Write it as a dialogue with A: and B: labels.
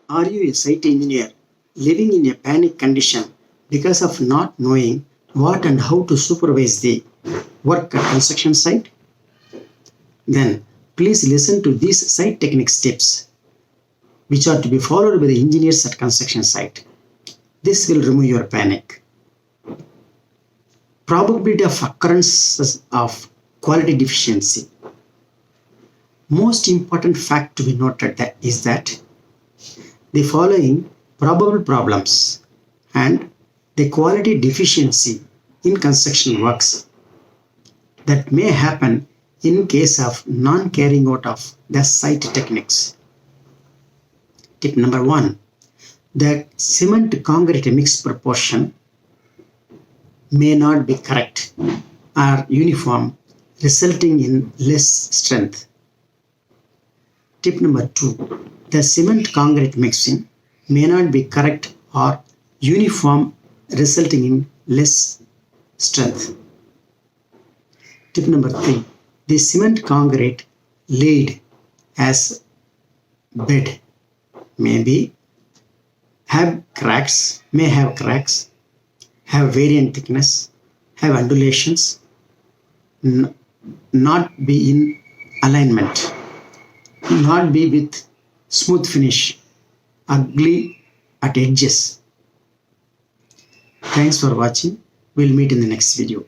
A: Are you a site engineer living in a panic condition because of not knowing what and how to supervise the work at construction site? Then please listen to these site techniques tips which are to be followed by the engineers at construction site. This will remove your panic. Probability of occurrence of quality deficiency. Most important fact to be noted is that the following probable problems and the quality deficiency in construction works that may happen in case of non-carrying out of the site techniques. Tip number 1. The cement concrete mix proportion may not be correct or uniform, resulting in less strength. Tip number 2. The cement concrete mixing may not be correct or uniform, resulting in less strength. Tip number 3. The cement concrete laid as bed may have cracks, have variant thickness, have undulations, not be in alignment, not be with smooth finish, ugly at edges. Thanks for watching. We'll meet in the next video.